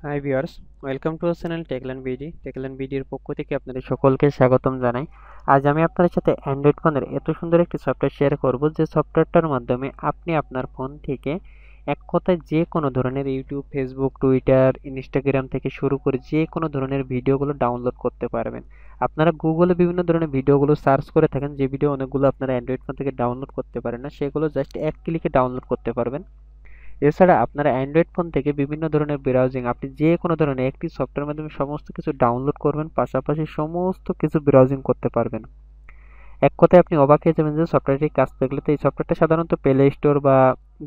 High viewers, welcome to our channel Techland বিডির পক্ষ থেকে আপনাদের সকলকে স্বাগতম জানাই। আজ আমি আপনাদের সাথে অ্যান্ড্রয়েড ফোনের এত সুন্দর একটি সফটওয়্যার শেয়ার করব, যে সফটওয়্যারটার মাধ্যমে আপনি আপনার ফোন থেকে এক কথায় যে কোনো ধরনের ইউটিউব, ফেসবুক, টুইটার, ইনস্টাগ্রাম থেকে শুরু করে যে কোনো ধরনের ভিডিওগুলো ডাউনলোড করতে পারবেন। আপনারা গুগলে বিভিন্ন ধরনের ভিডিওগুলো সার্চ করে থাকেন, যে ভিডিও অনেকগুলো আপনারা অ্যান্ড্রয়েড ফোন থেকে ডাউনলোড করতে পারেন না, সেগুলো জাস্ট এক ক্লিকে ডাউনলোড করতে পারবেন। এছাড়া আপনারা অ্যান্ড্রয়েড ফোন থেকে বিভিন্ন ধরনের ব্রাউজিং, আপনি যে কোনো ধরনের একটি সফটওয়্যারের মাধ্যমে সমস্ত কিছু ডাউনলোড করবেন, পাশাপাশি সমস্ত কিছু ব্রাউজিং করতে পারবেন। এক কথায় আপনি অবাক হয়ে যাবেন যে সফটওয়্যারটির কাজ দেখলে। তো এই সফটওয়্যারটা সাধারণত প্লে স্টোর বা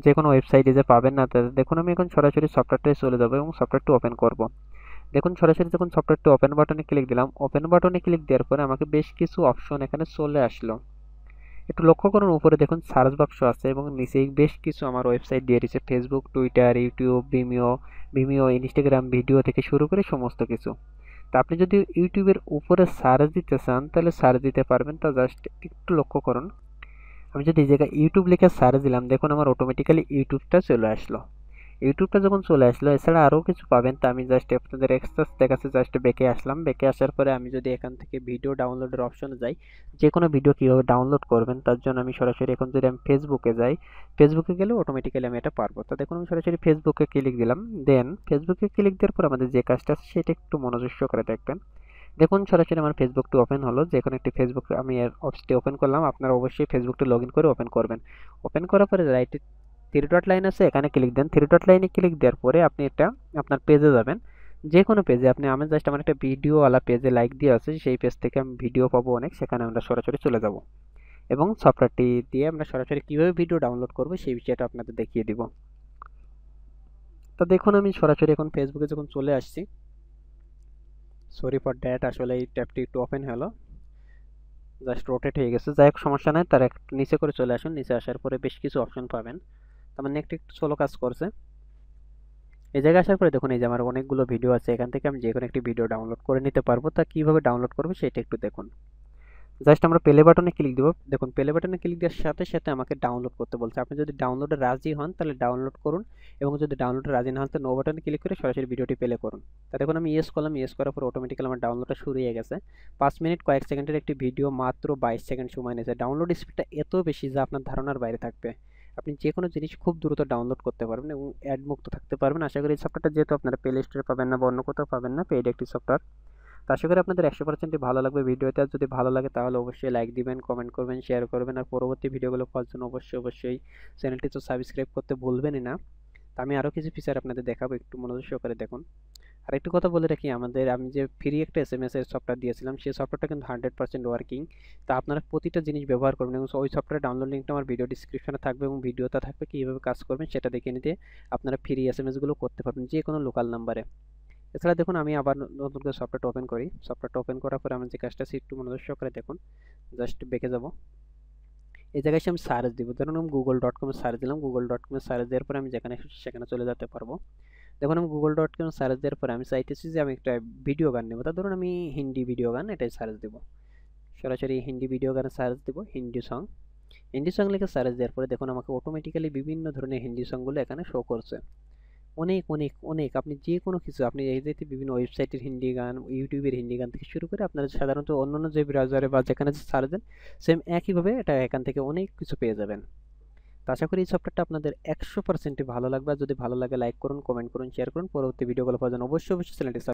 যে কোনো ওয়েবসাইটে যে পাবেন না। দেখুন, আমি এখন সরাসরি সফটওয়্যারটায় চলে যাবো এবং সফটওয়্যারটি ওপেন করব। দেখুন, সরাসরি যখন সফটওয়্যারটি ওপেন বাটনে ক্লিক দিলাম, ওপেন বাটনে ক্লিক দেওয়ার পরে আমাকে বেশ কিছু অপশন এখানে চলে আসলো। একটু লক্ষ্য করুন, উপরে দেখুন সার্চ বাক্স আছে এবং নিচেই বেশ কিছু আমার ওয়েবসাইট দিয়ে দিয়েছে, Facebook, Twitter, YouTube, Vimeo, Instagram video থেকে শুরু করে সমস্ত কিছু। তা আপনি যদি ইউটিউবের উপরে সার্চ দিতে চান তাহলে সার্চ দিতে পারবেন। তা জাস্ট একটু লক্ষ্য করুন, আমি যদি এই জায়গায় ইউটিউব লিখে সার্চ দিলাম, দেখুন আমার অটোমেটিক্যালি ইউটিউবটা চলে আসলো। ইউটিউবটা যখন চলে আসলো, এছাড়া আরও কিছু পাবেন। তা আমি জাস্ট আপনাদের এক্সট্রা দেখাচ্ছে, জাস্ট ব্যাকে আসলাম। ব্যাকে আসার পরে আমি যদি এখান থেকে ভিডিও ডাউনলোডের অপশনে যাই, যে কোনো ভিডিও কীভাবে ডাউনলোড করবেন তার জন্য আমি সরাসরি এখন যদি আমি ফেসবুকে যাই, ফেসবুকে গেলে অটোমেটিক্যালি আমি এটা পারবো। তো দেখুন, আমি সরাসরি ফেসবুকে ক্লিক দিলাম। দেন ফেসবুকে ক্লিক দেওয়ার পর আমাদের যে কাজটা আছে সেটা একটু মনোযোগ সহকারে দেখবেন। দেখুন, সরাসরি আমার ফেসবুকটি ওপেন হলো। যে কোনো একটি ফেসবুক আমি এর অফিসটি ওপেন করলাম। আপনারা অবশ্যই ফেসবুকটি লগ ইন করে ওপেন করবেন। ওপেন করার পরে রাইটে থ্রি ডট লাইন আছে, এখানে ক্লিক দেন। থ্রি ডট লাইনে ক্লিক দেওয়ার পরে আপনি এটা আপনার পেজে যাবেন। যে কোনো পেজে আপনি, আমি জাস্ট আমার একটা ভিডিওওয়ালা পেজে লাইক দিয়ে আছে, সেই পেজ থেকে আমি ভিডিও পাবো অনেক, সেখানে আমরা সরাসরি চলে যাব এবং সফটওয়্যারটি দিয়ে আমরা সরাসরি কীভাবে ভিডিও ডাউনলোড করবো সেই বিষয়টা আপনাদের দেখিয়ে দিব। তো দেখুন, আমি সরাসরি এখন ফেসবুকে যখন চলে আসছি, সরি ফর দ্যাট, আসলে এই ট্যাবটি একটু ওপেন হলো, জাস্ট রোটেট হয়ে গেছে। যাই হোক, সমস্যা নাই, তার একটু নিচে করে চলে আসুন। নিচে আসার পরে বেশ কিছু অপশন পাবেন। তার মানে একটু একটু স্লো কাজ করছে। এই জায়গায় আসার পরে দেখুন, এই যে আমার অনেকগুলো ভিডিও আছে, এখান থেকে আমি যে কোনো একটি ভিডিও ডাউনলোড করে নিতে পারবো। তা কীভাবে ডাউনলোড করবো সেটা একটু দেখুন। জাস্ট আমরা প্লে বাটনে ক্লিক দিব। দেখুন, প্লে বাটনে ক্লিক দেওয়ার সাথে সাথে আমাকে ডাউনলোড করতে বলছে। আপনি যদি ডাউনলোডে রাজি হন তাহলে ডাউনলোড করুন, এবং যদি ডাউনলোডে রাজি না হন তাহলে নো বাটনে ক্লিক করে সরাসরি ভিডিওটি প্লে করুন। তা দেখুন, আমি ইয়েস করলাম। ইয়েস করার পর অটোমেটিক্যালি আমার ডাউনলোডটা শুরু হয়ে গেছে। 5 মিনিট কয়েক সেকেন্ডের একটি ভিডিও, মাত্র 22 সেকেন্ড সময় নিয়েছে। ডাউনলোড স্পিডটা এত বেশি যা আপনার ধারণার বাইরে থাকবে। আপনি যে কোনো জিনিস খুব দ্রুত ডাউনলোড করতে পারবেন এবং অ্যাড মুক্ত থাকতে পারবেন। আশা করি এই সফটওয়্যারটা যেহেতু আপনারা প্লে স্টোরে পাবেন না বা অন্য কোথাও পাবেন না, পেইড একটি সফটওয়্যার। তো আশা করি আপনাদের 100% ভালো লাগবে ভিডিওতে। আর যদি ভালো লাগে তাহলে অবশ্যই লাইক দিবেন, কমেন্ট করবেন, শেয়ার করবেন। আর পরবর্তী ভিডিওগুলো পাওয়ার জন্য অবশ্যই চ্যানেলটি তো সাবস্ক্রাইব করতে ভুলবেনই না। তো আমি আরও কিছু ফিচার আপনাদের দেখাবো, একটু মনোযোগ সহকারে দেখুন। আর একটু কথা বলে রাখি, আমি যে ফ্রি একটা এসএমএস এর সফটওয়্যার দিয়েছিলাম, সেই সফটওয়্যারটা কিন্তু 100% ওয়ার্কিং। তা আপনারা প্রতিটা জিনিস ব্যবহার করবেন এবং ওই সফটওয়্যার ডাউনলোড লিঙ্কটা আমার ভিডিও ডিসক্রিপশনে থাকবে এবং ভিডিওটা থাকবে, কীভাবে কাজ করবেন সেটা দেখে নিতে আপনারা ফ্রি এসএমএসগুলো করতে পারবেন যে কোনো লোকাল নাম্বারে। এছাড়া দেখুন, আমি আবার নতুন করে সফটওয়্যারটা ওপেন করি। সফটওয়্যারটা ওপেন করার পরে আমি যে কাজটা আছে একটু মনোযোগ সহকারে দেখুন। জাস্ট বেঁকে যাব। এই জায়গায় এসে আমি সার্চ দিব। ধরুন আমি google.com এ সার্চ দিলাম। google.com এ সার্চ দেওয়ার পরে আমি যেখানে খুশি সেখানে চলে যেতে পারবো। দেখুন, আমি google.com এ সার্চ দেওয়ার পরে আমি চাইতেছি যে আমি একটা ভিডিও গান নেবো। তা ধরুন আমি হিন্দি ভিডিও গান এটাই সার্চ দিব। সরাসরি হিন্দি ভিডিও গানে সার্চ দিব, হিন্দি সং। হিন্দি সং লিখে সার্চ দেওয়ার পরে দেখুন আমাকে অটোমেটিক্যালি বিভিন্ন ধরনের হিন্দি সংগুলো এখানে শো করছে। অনেক অনেক অনেক, আপনি যে কোনো কিছু, আপনি এই যে বিভিন্ন ওয়েবসাইটের হিন্দি গান, ইউটিউবের হিন্দি গান থেকে শুরু করে আপনারা সাধারণত অন্যান্য যে ব্রাউজারে বা যেখানে সার্চ দেন, সেম একইভাবে এটা এখান থেকে অনেক কিছু পেয়ে যাবেন। তো আশা করি এই সফটওয়্যারটা আপনাদের 100% ভালো লাগবে। আর যদি ভালো লাগে লাইক করুন, কমেন্ট করুন, শেয়ার করুন। পরবর্তী ভিডিওগুলো পাওয়ার জন্য অবশ্যই চ্যানেলটি